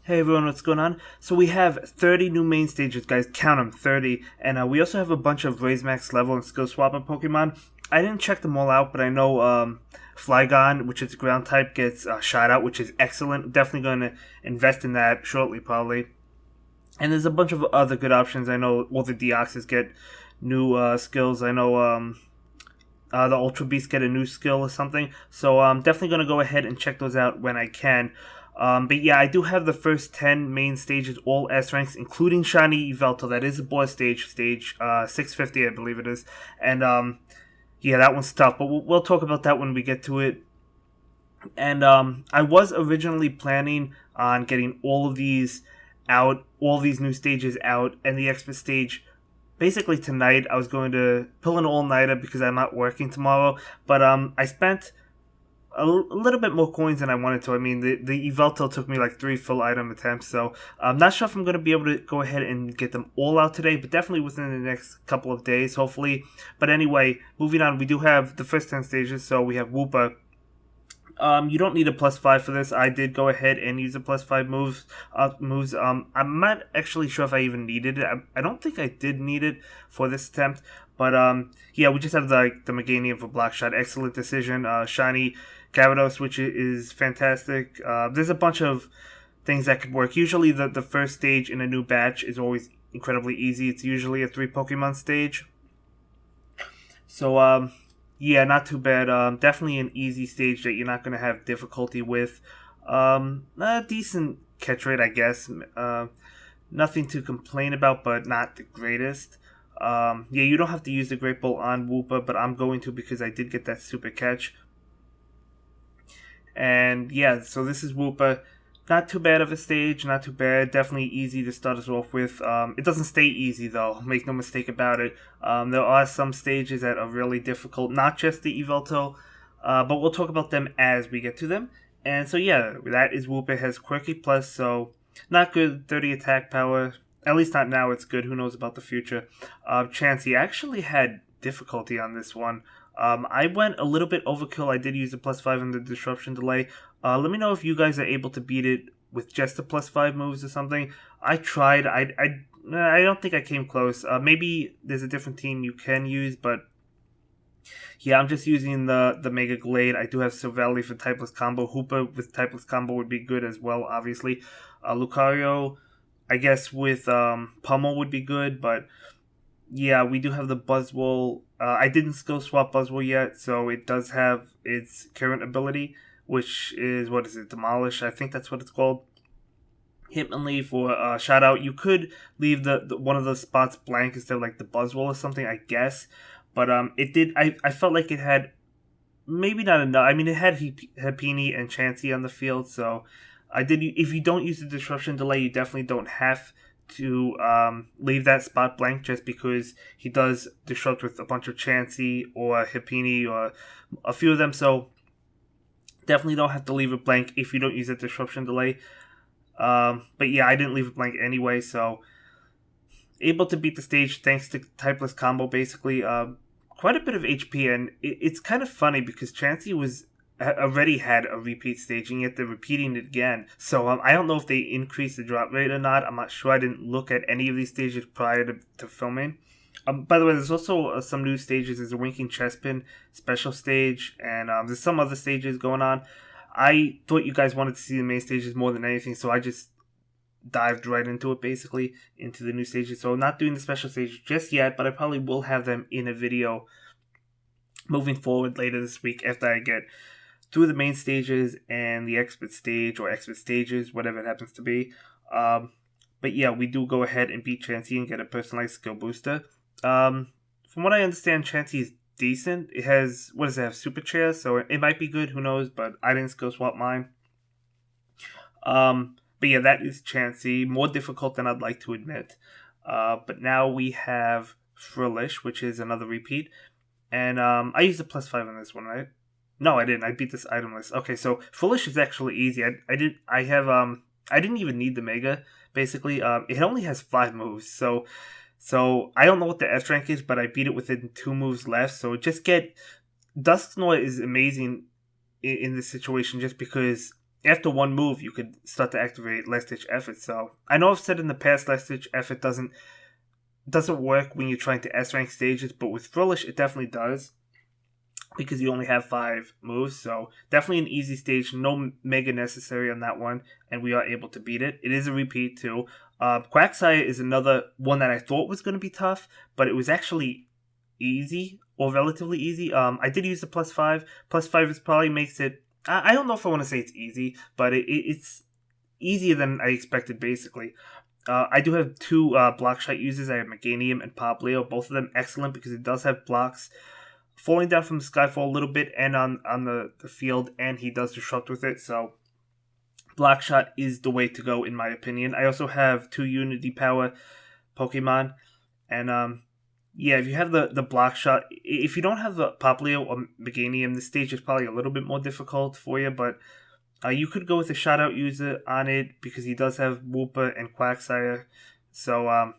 Hey everyone, what's going on? So we have 30 new main stages, guys. Count them, 30. And we also have a bunch of raise max level and skill swapper Pokemon. I didn't check them all out, but I know Flygon, which is ground type, gets shot out, which is excellent. Definitely going to invest in that shortly, probably. And there's a bunch of other good options. I know all the Deoxys get new skills. I know the Ultra Beasts get a new skill or something. So I'm definitely going to go ahead and check those out when I can. But yeah, I do have the first 10 main stages, all S ranks, including Shiny Yveltal. That is a boss stage, stage 650, I believe it is. And yeah, that one's tough, but we'll talk about that when we get to it. And I was originally planning on getting all of these out, all these new stages out, and the expert stage basically tonight. I was going to pull an all-nighter because I'm not working tomorrow, but I spent a little bit more coins than I wanted to. I mean, the Yveltal took me like 3 full item attempts, so I'm not sure if I'm going to be able to go ahead and get them all out today, but definitely within the next couple of days, hopefully. But anyway, moving on, we do have the first 10 stages, so we have Wooper. You don't need a +5 for this. I did go ahead and use a +5 moves. I'm not actually sure if I even needed it. I don't think I did need it for this attempt. But yeah, we just have the Meganium for block shot. Excellent decision. Shiny Gyarados, which is fantastic. There's a bunch of things that could work. Usually the first stage in a new batch is always incredibly easy. It's usually a 3 Pokemon stage. So yeah, not too bad. Definitely an easy stage that you're not going to have difficulty with. A decent catch rate, I guess. Nothing to complain about, but not the greatest. Yeah, you don't have to use the Great Ball on Wooper, but I'm going to because I did get that super catch. And yeah, so this is Wooper. Not too bad of a stage, not too bad. Definitely easy to start us off with. It doesn't stay easy though, make no mistake about it. There are some stages that are really difficult, not just the Yveltal, but we'll talk about them as we get to them. And so yeah, that is Wooper. It has Quirky Plus, so not good, 30 attack power. At least not now, it's good. Who knows about the future? Chansey actually had difficulty on this one. I went a little bit overkill. I did use a +5 in the disruption delay. Let me know if you guys are able to beat it with just the +5 moves or something. I tried. I don't think I came close. Maybe there's a different team you can use, but yeah, I'm just using the Mega Glade. I do have Silvally for typeless combo. Hooper with typeless combo would be good as well, obviously. Lucario, I guess with Pummel would be good, but yeah, we do have the Buzzwole. I didn't skill swap Buzzwole yet, so it does have its current ability, which is, what is it, Demolish? I think that's what it's called. Hitmonlee for shout out. You could leave the one of the spots blank instead of like the Buzzwole or something, I guess. But it did. I felt like it had maybe not enough. I mean, it had Happiny and Chansey on the field, so I did. If you don't use the disruption delay, you definitely don't have to leave that spot blank just because he does disrupt with a bunch of Chansey or Happiny or a few of them. So definitely don't have to leave it blank if you don't use a disruption delay. But yeah, I didn't leave it blank anyway, so able to beat the stage thanks to typeless combo basically. Quite a bit of HP, and it's kind of funny because Chansey was already had a repeat stage, and yet they're repeating it again. So I don't know if they increased the drop rate or not. I'm not sure. I didn't look at any of these stages prior to filming. By the way, there's also some new stages. There's a Winking Chespin special stage, and there's some other stages going on. I thought you guys wanted to see the main stages more than anything, so I just dived right into it, basically, into the new stages. So not doing the special stages just yet, but I probably will have them in a video moving forward later this week after I get through the main stages and the expert stage or expert stages, whatever it happens to be. But yeah, we do go ahead and beat Chansey and get a personalized skill booster. From what I understand, Chansey is decent. It has, what does it have, Super Chair, so it might be good, who knows, but I didn't skill swap mine. But yeah, that is Chansey. More difficult than I'd like to admit. But now we have Frillish, which is another repeat. And I used a +5 on this one, right? No, I didn't. I beat this item list. Okay, so Frillish is actually easy. I didn't even need the Mega, basically. It only has 5 moves, so I don't know what the S rank is, but I beat it within 2 moves left. So just get Dusknoir is amazing in this situation just because after one move, you could start to activate Last Ditch Effort. So I know I've said in the past Last Ditch Effort doesn't work when you're trying to S rank stages, but with Frillish it definitely does, because you only have 5 moves. So definitely an easy stage, no mega necessary on that one, and we are able to beat it. It is a repeat too. Quagsire is another one that I thought was going to be tough, but it was actually easy, or relatively easy. I did use the +5. +5 is probably makes it, I don't know if I want to say it's easy, but it's easier than I expected, basically. I do have 2 block shot users. I have Meganium and Poplio, both of them excellent because it does have blocks falling down from the sky for a little bit and on the field, and he does disrupt with it, so block shot is the way to go in my opinion. I also have 2 Unity Power Pokemon, and yeah, if you have the block shot, if you don't have the Poplio or Meganium, this stage is probably a little bit more difficult for you, but you could go with a shout out user on it because he does have Wooper and Quagsire. So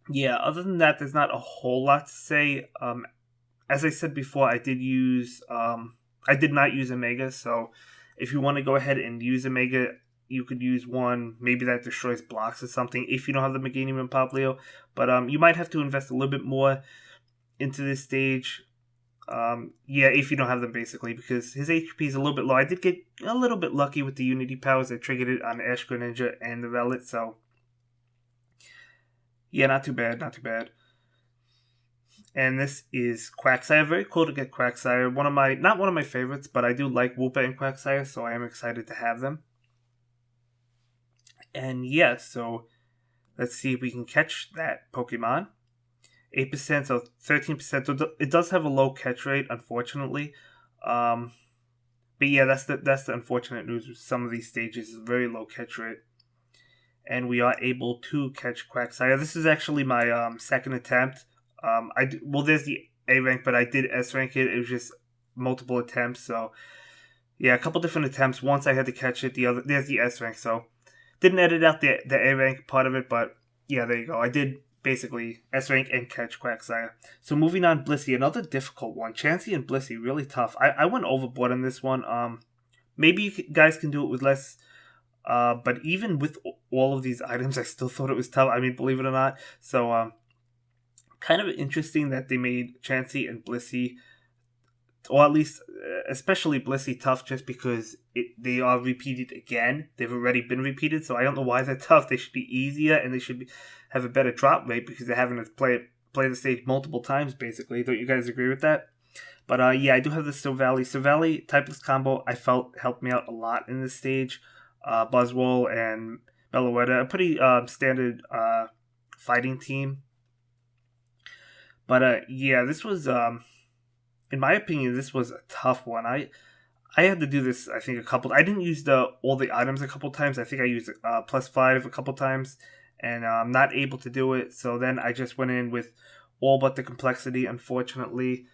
yeah, other than that, there's not a whole lot to say. As I said before, I did not use Omega, so if you want to go ahead and use Omega, you could use one, maybe that destroys blocks or something, if you don't have the Meganium and Poplio. But you might have to invest a little bit more into this stage. Yeah, if you don't have them, basically, because his HP is a little bit low. I did get a little bit lucky with the Unity powers. I triggered it on Ash Greninja and the Rowlet, so yeah, not too bad. And this is Quagsire. Very cool to get Quagsire. Not one of my favorites, but I do like Wooper and Quagsire, so I am excited to have them. And yeah, so let's see if we can catch that Pokemon. 8%, so 13%. So it does have a low catch rate, unfortunately. But yeah, that's the unfortunate news with some of these stages. Is very low catch rate. And we are able to catch Quagsire. This is actually my second attempt. There's the A rank, but I did S rank it. It was just multiple attempts. So yeah, a couple different attempts. Once I had to catch it. There's the S rank. So didn't edit out the A rank part of it, but yeah, there you go. I did basically S rank and catch Quagsire. So moving on, Blissey, another difficult one. Chansey and Blissey, really tough. I went overboard on this one. Maybe you guys can do it with less. But even with all of these items, I still thought it was tough. I mean, believe it or not. So kind of interesting that they made Chansey and Blissey, or at least especially Blissey, tough, just because they are repeated again. They've already been repeated, so I don't know why they're tough. They should be easier, and they should have a better drop rate because they're having to play the stage multiple times, basically. Don't you guys agree with that? But yeah, I do have the Silvally. Silvally typeless combo I felt helped me out a lot in this stage. Buzzwole and Meloetta, a pretty standard fighting team. But yeah, this was, in my opinion, this was a tough one. I had to do this, I think, I didn't use all the items a couple times. I think I used +5 a couple times, and I'm not able to do it. So then I just went in with all but the complexity, unfortunately.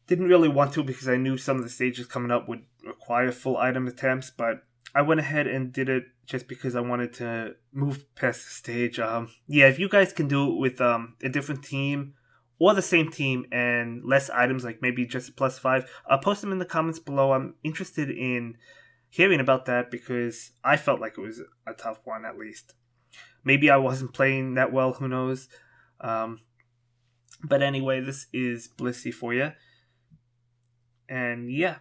Didn't really want to because I knew some of the stages coming up would require full item attempts, but I went ahead and did it just because I wanted to move past the stage. Yeah, if you guys can do it with a different team or the same team and less items, like maybe just a +5, post them in the comments below. I'm interested in hearing about that because I felt like it was a tough one, at least. Maybe I wasn't playing that well, who knows. But anyway, this is Blissey for you. And yeah.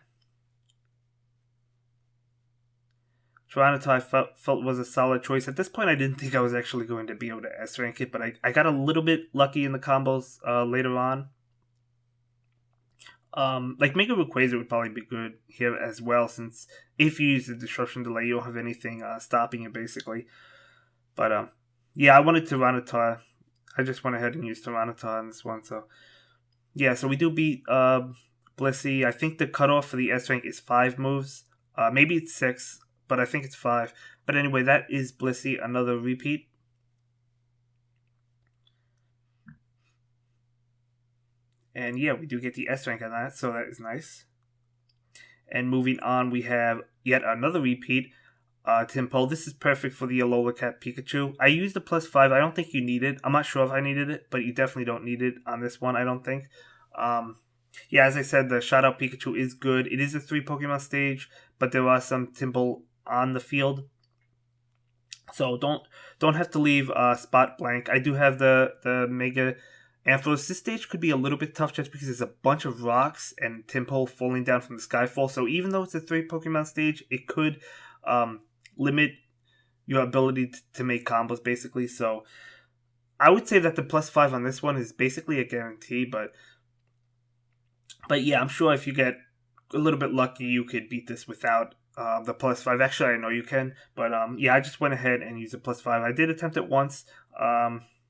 Tyrantrum I felt was a solid choice. At this point, I didn't think I was actually going to be able to S-rank it, but I got a little bit lucky in the combos later on. Like Mega Rayquaza would probably be good here as well, since if you use the Disruption Delay, you don't have anything stopping it, basically. But yeah, I wanted Tyranitar. I just went ahead and used Tyranitar on this one. So yeah, so we do beat Blissey. I think the cutoff for the S-rank is 5 moves. Maybe it's 6. But I think it's 5. But anyway, that is Blissey, another repeat. And yeah, we do get the S rank on that, so that is nice. And moving on, we have yet another repeat. Timpo. This is perfect for the Alola Cat Pikachu. I used the +5. I don't think you need it. I'm not sure if I needed it, but you definitely don't need it on this one, I don't think. yeah, as I said, the Shout Out Pikachu is good. It is a 3 Pokemon stage, but there are some Timble on the field. So don't have to leave spot blank. I do have the Mega Anthos. This stage could be a little bit tough just because there's a bunch of rocks and Timple falling down from the Skyfall. So even though it's a 3 Pokemon stage, it could limit your ability to make combos basically. So I would say that the +5 on this one is basically a guarantee, but yeah, I'm sure if you get a little bit lucky, you could beat this without the +5. Actually, I know you can, but yeah, I just went ahead and used a +5. I did attempt it once,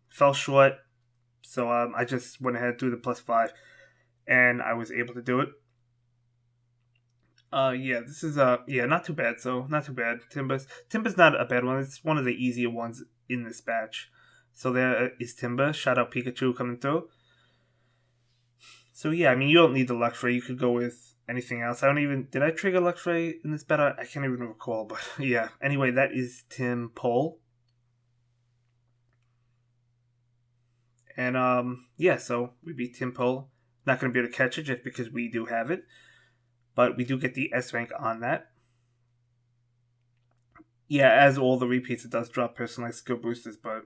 fell short, so I just went ahead and threw the +5, and I was able to do it. Yeah, this is yeah, not too bad. So not too bad. Timber's not a bad one. It's one of the easier ones in this batch. So there is Timber. Shout out Pikachu coming through. So yeah, I mean, you don't need the Luxray. You could go with anything else. Did I trigger Luxray in this battle? I can't even recall, but yeah. Anyway, that is Tim Pole. And yeah, so we beat Tim Pole. Not going to be able to catch it just because we do have it. But we do get the S rank on that. Yeah, as all the repeats, it does drop personalized skill boosters, but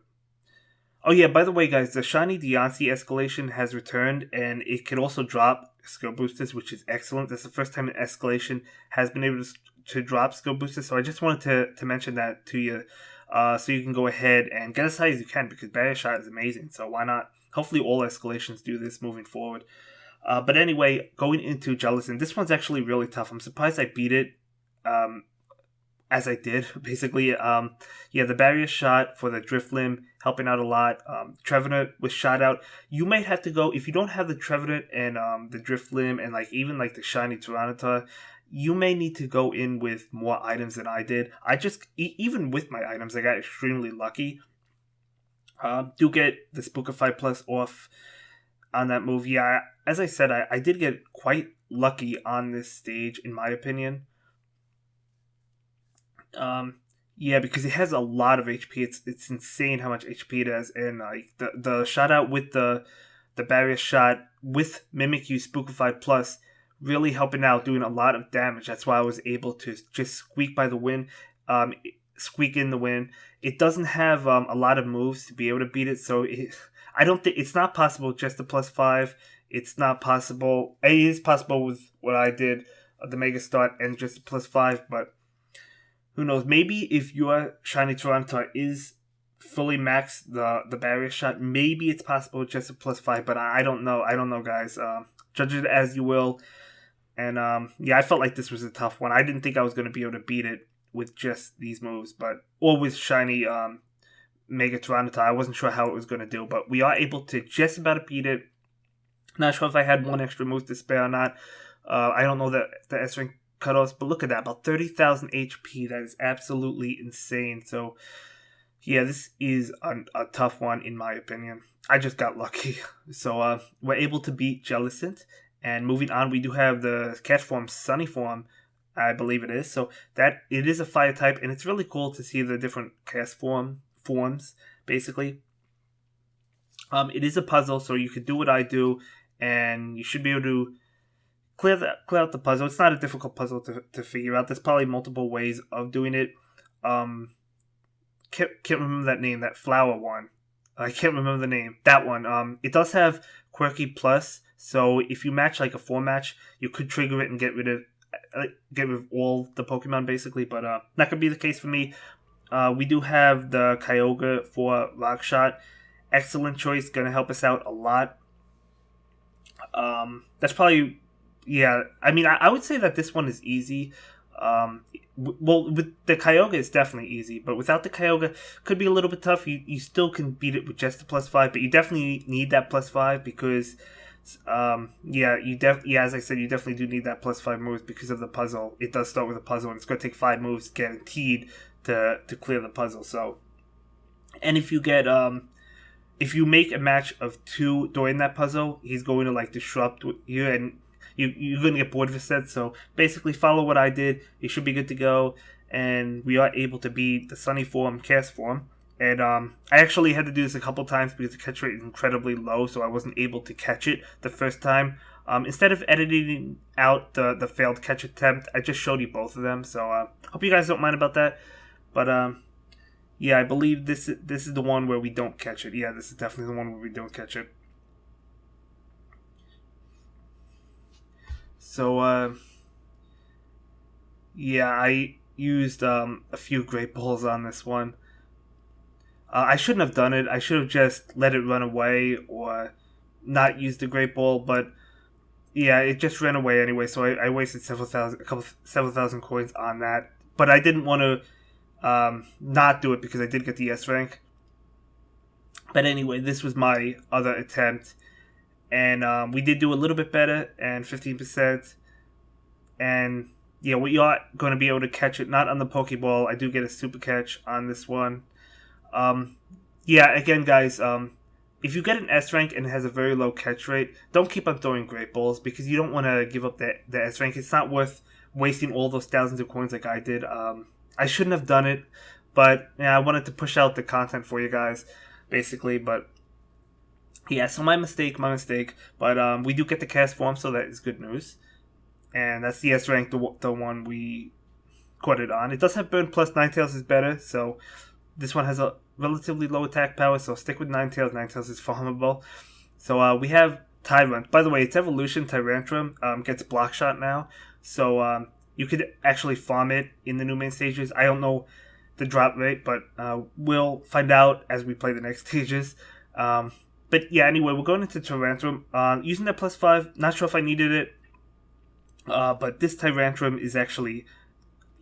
oh yeah, by the way, guys, the Shiny Deontay escalation has returned, and it can also drop skill boosters, which is excellent. That's the first time an escalation has been able to drop skill boosters, so I just wanted to mention that to you, so you can go ahead and get as high as you can, because Barrier Shot is amazing, so why not? Hopefully all escalations do this moving forward. But anyway, going into Jellison, this one's actually really tough. I'm surprised I beat it. As I did, basically. Yeah, the Barrier Shot for the Drifloon helping out a lot. Trevenant with Shot Out. You might have to go, if you don't have the Trevenant and the Drifloon and even the Shiny Tyranitar, you may need to go in with more items than I did. I just, even with my items, I got extremely lucky. Do get the Spookify Plus off on that move. Yeah, as I said, I did get quite lucky on this stage, in my opinion. Yeah, because it has a lot of HP. It's insane how much HP it has, and the Shot Out with the Barrier Shot with Mimikyu Spookify Plus really helping out, doing a lot of damage. That's why I was able to just squeak by the win, squeak in the win. It doesn't have a lot of moves to be able to beat it, so I don't think it's not possible just a +5. It's not possible. It is possible with what I did, the Mega Start, and just a +5, but who knows? Maybe if your Shiny Tyranitar is fully maxed the Barrier Shot, maybe it's possible just a +5, but I don't know. I don't know, guys. Judge it as you will. And yeah, I felt like this was a tough one. I didn't think I was going to be able to beat it with just these moves, or with Shiny Mega Tyranitar. I wasn't sure how it was going to do, but we are able to just about beat it. Not sure if I had one extra move to spare or not. I don't know the S rank cutoffs, but look at that, about 30,000 HP. That is absolutely insane. So yeah, this is a tough one in my opinion. I just got lucky. So we're able to beat Jellison, and moving on, we do have the Castform Sunny Form, I believe it is. So that it is a fire type, and it's really cool to see the different Castform forms basically. It is a puzzle, so you could do what I do, and you should be able to clear out the puzzle. It's not a difficult puzzle to figure out. There's probably multiple ways of doing it. Can't remember that name, that flower one. I can't remember the name. That one. It does have Quirky Plus, so if you match a 4 match, you could trigger it and get rid of all the Pokemon basically, but not gonna be the case for me. We do have the Kyogre for Rock Shot. Excellent choice, gonna help us out a lot. That's probably, yeah, I mean, I would say that this one is easy. Well, with the Kyogre, it's definitely easy, but without the Kyogre, could be a little bit tough. You still can beat it with just the +5, but you definitely need that +5 because, yeah, as I said, you definitely do need that +5 moves because of the puzzle. It does start with a puzzle, and it's going to take 5 moves guaranteed to clear the puzzle. So, and if you get if you make a match of 2 during that puzzle, he's going to disrupt you, and you're going to get bored of his set. So basically follow what I did. You should be good to go. And we are able to beat the Sunny Form, Castform. And I actually had to do this a couple times because the catch rate is incredibly low, so I wasn't able to catch it the first time. Instead of editing out the failed catch attempt, I just showed you both of them. So hope you guys don't mind about that. But yeah, I believe this is the one where we don't catch it. Yeah, this is definitely the one where we don't catch it. So yeah, I used a few great balls on this one. I shouldn't have done it. I should have just let it run away or not used the great ball, but yeah, it just ran away anyway. So I wasted several thousand coins on that. But I didn't want to not do it because I did get the S rank. But anyway, this was my other attempt, and we did do a little bit better, and 15%. And yeah, we are going to be able to catch it, not on the Pokeball. I do get a super catch on this one. Yeah, again, guys, if you get an S rank and it has a very low catch rate, don't keep on throwing great balls because you don't want to give up the S rank. It's not worth wasting all those thousands of coins like I did. I shouldn't have done it, but yeah, I wanted to push out the content for you guys, basically. But yeah, so my mistake. But we do get the Castform, so that is good news. And that's the S rank, the one we caught it on. It does have Burn plus Ninetales is better, so this one has a relatively low attack power, so stick with Ninetales. Ninetales is farmable. So we have Tyrant. By the way, its evolution, Tyrantrum, gets Block Shot now. So you could actually farm it in the new main stages. I don't know the drop rate, but we'll find out as we play the next stages. But yeah, anyway, we're going into Tyrantrum. Using that plus 5, not sure if I needed it. But this Tyrantrum is actually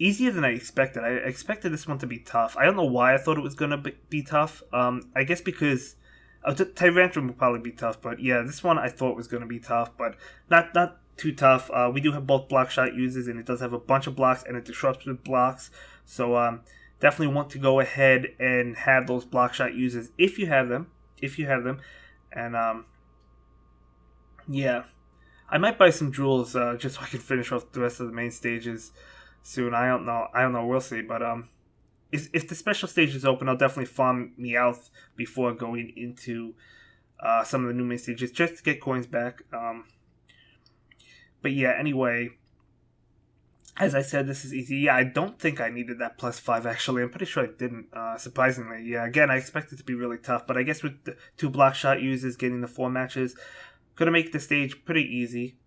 easier than I expected. I expected this one to be tough. I don't know why I thought it was going to be tough. I guess because Tyrantrum would probably be tough. But yeah, this one I thought was going to be tough, but not too tough. We do have both block shot uses, and it does have a bunch of blocks, and it disrupts with blocks. So definitely want to go ahead and have those block shot uses if you have them. And yeah. I might buy some jewels just so I can finish off the rest of the main stages soon. I don't know. We'll see. But if the special stages open, I'll definitely farm Meowth before going into some of the new main stages just to get coins back. But yeah, anyway, as I said, this is easy. Yeah, I don't think I needed that plus 5 actually. I'm pretty sure I didn't. Surprisingly, yeah. Again, I expected it to be really tough, but I guess with the 2 block shot uses, getting the 4 matches. Gonna make the stage pretty easy.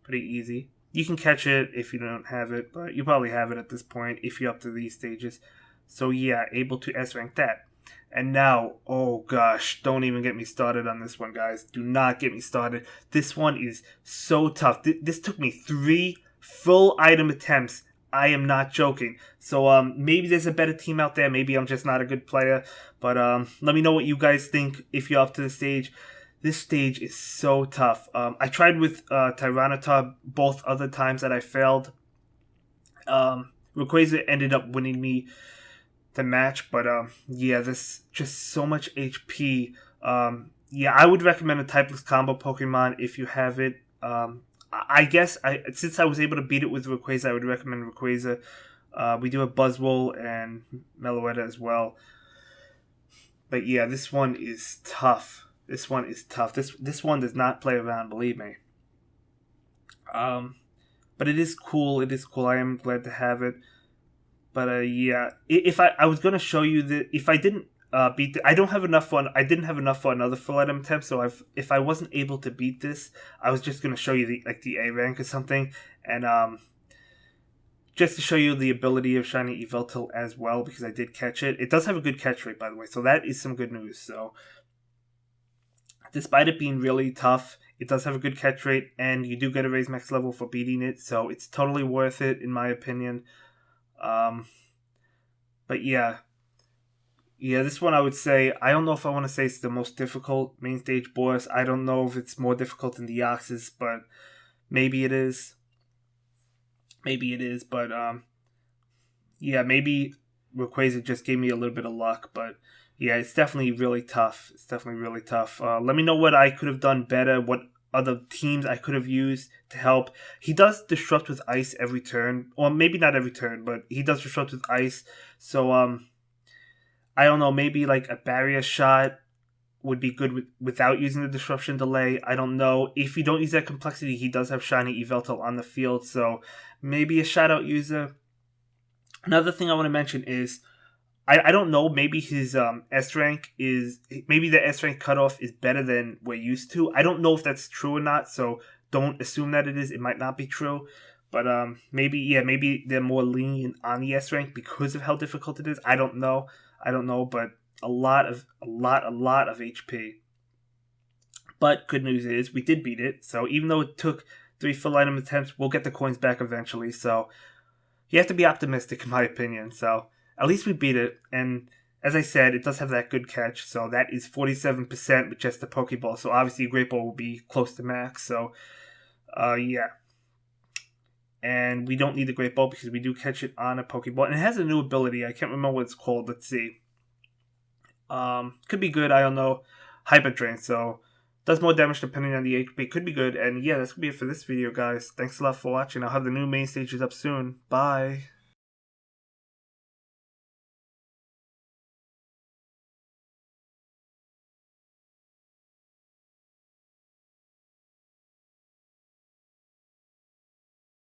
You can catch it if you don't have it, but you probably have it at this point if you're up to these stages. So yeah, able to S rank that. And now, oh gosh, don't even get me started on this one, guys. Do not get me started. This one is so tough. This took me 3 full item attempts. I am not joking. So maybe there's a better team out there. Maybe I'm just not a good player. But let me know what you guys think if you're up to the stage. This stage is so tough. I tried with Tyranitar both other times that I failed. Rayquaza ended up winning me the match, but yeah, this just so much HP. Yeah, I would recommend a typeless combo Pokemon if you have it. I guess since I was able to beat it with Rayquaza, I would recommend Rayquaza. We do have Buzzwole and Meloetta as well. But yeah, this one is tough. This one does not play around, believe me. But it is cool. I am glad to have it. But yeah, if I was gonna show you that if I didn't beat I didn't have enough for another full item attempt. So if I wasn't able to beat this, I was just gonna show you the A rank or something, and just to show you the ability of Shiny Yveltal as well, because I did catch it. It does have a good catch rate, by the way, so that is some good news. So despite it being really tough, it does have a good catch rate, and you do get a raised max level for beating it, so it's totally worth it, in my opinion. But yeah, this one I would say, I don't know if I want to say it's the most difficult main stage boss. I don't know if it's more difficult than the Deoxys, but maybe it is. But yeah, maybe Rayquaza just gave me a little bit of luck, but yeah, it's definitely really tough. Let me know what I could have done better, what other teams I could have used to help. He does disrupt with ice every turn, or maybe not every turn, but he does disrupt with ice. So I don't know, maybe like a barrier shot would be good without using the disruption delay. I don't know. If you don't use that complexity, he does have Shiny Yveltal on the field, so maybe a shout out user. Another thing I want to mention is I don't know, maybe his S rank is, maybe the S rank cutoff is better than we're used to. I don't know if that's true or not, so don't assume that it is. It might not be true. But maybe they're more lenient on the S rank because of how difficult it is. I don't know, but a lot of HP. But good news is we did beat it. So even though it took 3 full item attempts, we'll get the coins back eventually. So you have to be optimistic, in my opinion. So at least we beat it. And as I said, it does have that good catch. So that is 47% with just the Pokeball. So obviously a Great Ball will be close to max. So yeah. And we don't need the Great Ball because we do catch it on a Pokeball. And it has a new ability. I can't remember what it's called. Let's see. Could be good. I don't know. Hyper Drain. So does more damage depending on the HP. Could be good. And yeah, that's going to be it for this video, guys. Thanks a lot for watching. I'll have the new main stages up soon. Bye.